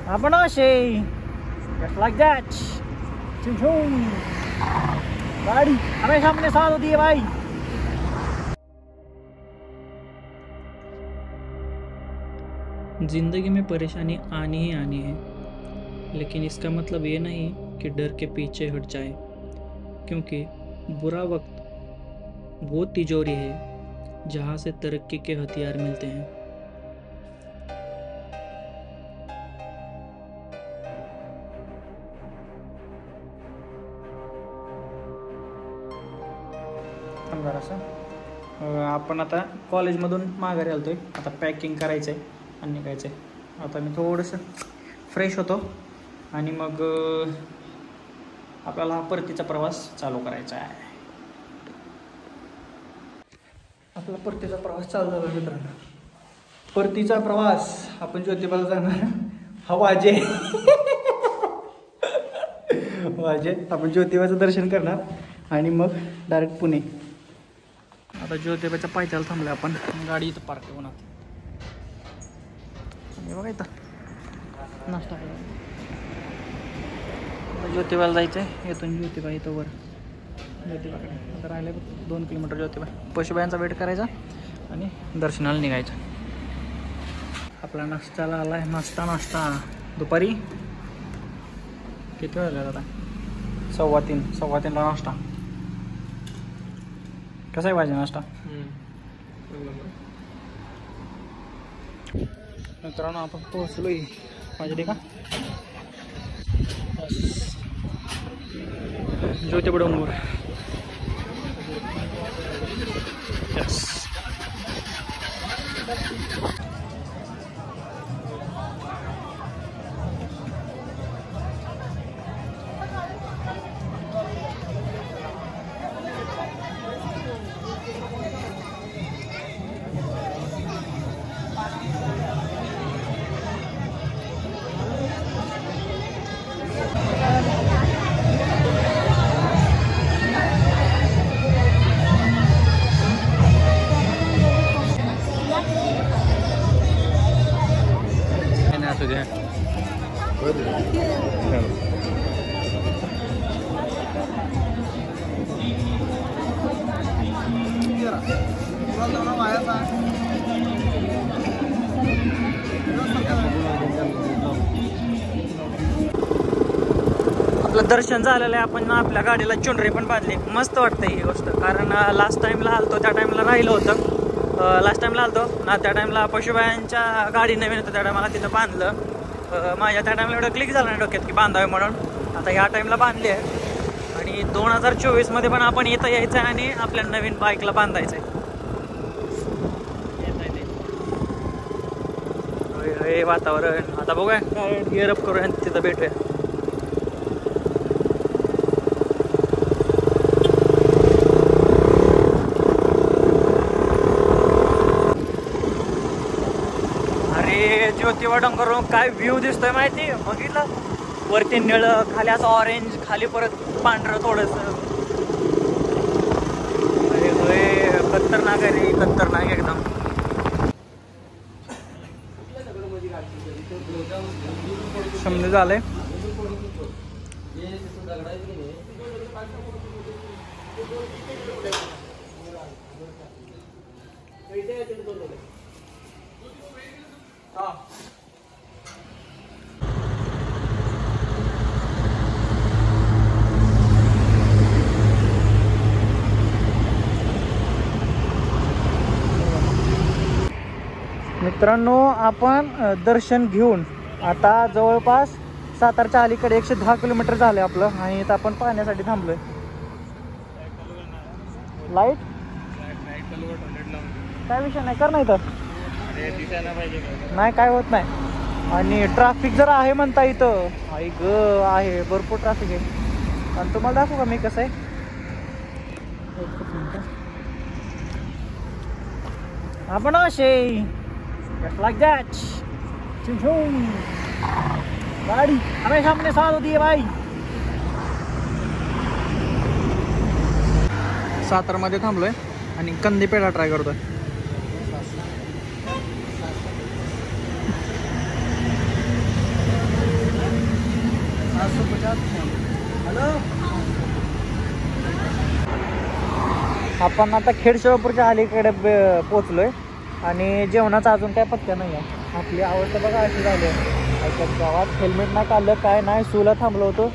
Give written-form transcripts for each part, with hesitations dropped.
आपण असे just like that गाड़ी हमेशा अपने साथ होती है भाई। ज़िंदगी में परेशानी आनी ही आनी है, लेकिन इसका मतलब ये नहीं कि डर के पीछे हट जाए, क्योंकि बुरा वक्त वो तिजोरी है जहाँ से तरक्की के हथियार मिलते हैं। आपण आता कॉलेजमधून माघारी आलतोय, आता पॅकिंग करायचं आहे आणि निघायचं आहे। आता मी थोडंसं फ्रेश होतो आणि मग आपल्याला हा परतीचा प्रवास चालू करायचा आहे। आपला परतीचा प्रवास चालू झाला मित्रांनो। परतीचा प्रवास आपण ज्योतिबाला जाणार, हा वाजे वाजे आपण ज्योतिबाचं दर्शन करणार आणि मग डायरेक्ट पुणे। आता ज्योतिबाच्या पायथ्याला थांबलोय आपण, गाडी इथं पार्क करून आता बघा इथं नाश्ता आहे। आता ज्योतिबाला जायचं आहे, इथून ज्योतिबा इथं वर ज्योतिबाकडे आता राहिले 2 किलोमीटर ज्योतिबा। पशुबायांचा वेट करायचा आणि दर्शनाला निघायचं। आपला नाश्त्याला आलाय, नाश्ता दुपारी किती वाजले आता? 3:15 नाश्ता। कसा आहे भाजी नाश्ता? मित्रांनो आपण पोहोचलोय माझ्या का ज्योतिबा डोंगर। यस आपलं दर्शन झालेलं आहे। आपण आपल्या गाडीला चुनरी पण बांधली, मस्त वाटतं ही गोष्ट। कारण लास्ट टाइमला आलतो त्या टाइमला राहिलं होतं, लास्ट टाइमला आलतो ना त्या टाइमला पशुबायांच्या गाडी नवीन होतं, त्या टायमाला तिथं बांधलं। माझ्या त्या टाइमला एवढं क्लिक झालं नाही डोक्यात की बांधावे म्हणून, आता ह्या टाइमला बांधली आहे। आणि 2024 मध्ये पण आपण इथं यायचं आहे आणि आपल्या नवीन बाईकला बांधायचं आहे। हे वातावरण आता बघूया, गिअर अप करूया तिथं भेटूया। अरे ज्योतिबा डोंगरवरून काय व्ह्यू दिसतोय माहिती? बघितलं वरती निळं, खाली असं ऑरेंज, खाली परत पांढरं थोडंसं। अरे होय खतरनाक आहे रे, खतरनाक एकदम। समजा झालंय मित्रांनो। आपण दर्शन घेऊन आता जवळपास सातारच्या अलीकडे 110 किलोमीटर झाले आपलं, आणि इथं आपण पाहण्यासाठी थांबलोय। लाईट काय विषय नाही, कर नाही तर नाही काय होत नाही। आणि ट्रॅफिक जरा आहे म्हणता इथं, ऐक आहे भरपूर ट्रॅफिक आहे। आणि तुम्हाला दाखवू का मी कसं आहे? आपण असे just like that गाड़ी हमेशा अपने साथ होती है भाई। सातारमध्ये थांबलोय आणि कंदी पेढा ट्राय करतोय। आपण आता खेडशिवापूरच्या अलीकडे पोचलोय आणि जेवणाचा अजून काय पत्त्या नाही आहे. आपली आवड बघा अशी झाली आहे. गावात हेल्मेट नाही काढलं काय नाही, सूला थांबलो होतो,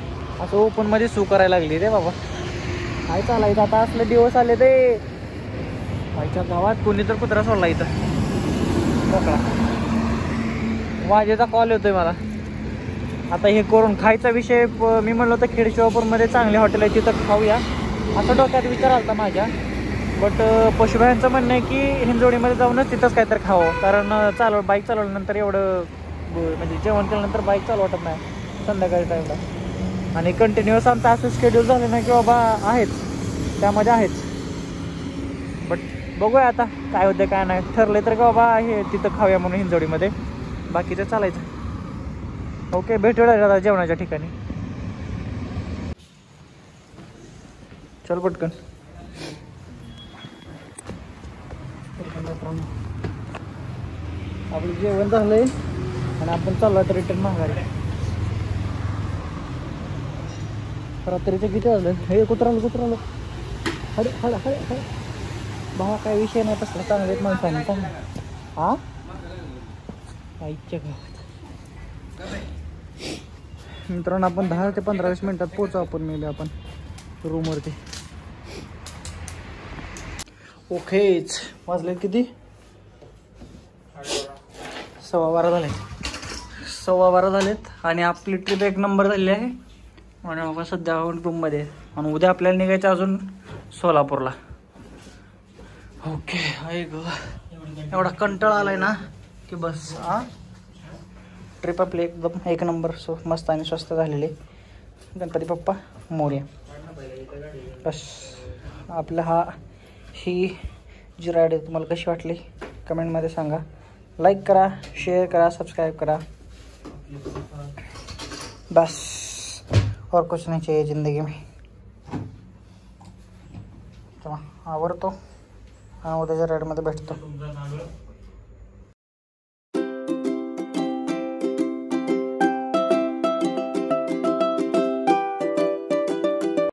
असं ओपनमध्ये सू करायला लागली रे बाबा. काय चालायचं आता, असले दिवस आले ते. आईच्या गावात कोणी तर कुत्रा सोडला इथं मोकळा. वाजेचा कॉल येतोय मला. आता हे करून खायचा विषय मी म्हणलो तर खेडशिवापूरमध्ये चांगले हॉटेल आहे, तिथं खाऊया असं डोक्यात विचार आला माझ्या. बट पशुभायांचं म्हणणं आहे की हिंजवडीमध्ये जाऊनच तिथंच काहीतरी खावं, कारण बाईक चालवल्यानंतर एवढं म्हणजे जेवण केल्यानंतर बाईक चालवत नाही संध्याकाळी टाईमला. आणि कंटिन्युअस आमचं असं शेड्यूल झालं नाही की बाबा आहेच त्यामध्ये आहेच. बट बघूया आता काय होतं काय नाही. ठरलं तर की बाबा हे तिथं खाऊया म्हणून हिंजवडीमध्ये, बाकीचं चालायचं. ओके, भेटूया दादा जेवणाच्या ठिकाणी. चल पटकन. आपलं जेवण झालंय आणि आपण चाललो तर रिटर्न माघारी. रात्रीचं किती झालं हे? कुत्रालं हडे हड हडे हडे भावा, काय विषय नाही तसला. चांगलेच माणसाने चांगलं. हा आईच्या गावात मित्रांनो, आपण 10 ते 15-20 मिनिटात पोहोचू आपण मेबी आपण रूमवरती. ओकेच, वाजले किती? 12:15 झाले. 12:15 झालेत आणि आपली ट्रिप एक नंबर झाली आहे. आणि बाबा सध्या आपण रूममध्ये आहे आणि उद्या आपल्याला निघायचं अजून सोलापूरला. ओके, आहे ग एवढा कंटाळा आलाय ना की बस. ट्रिप आपली एकदम एक नंबर मस्त आणि स्वस्त झालेली. गणपती बाप्पा मोरया. बस आपला ही जी राईड आहे तुम्हाला कशी वाटली कमेंटमध्ये सांगा. लाईक करा, शेअर करा, सबस्क्राईब करा. बस और कुछ नहीं चाहिए ज़िंदगी में. चला आवडतो. उद्याच्या राईडमध्ये भेटतो.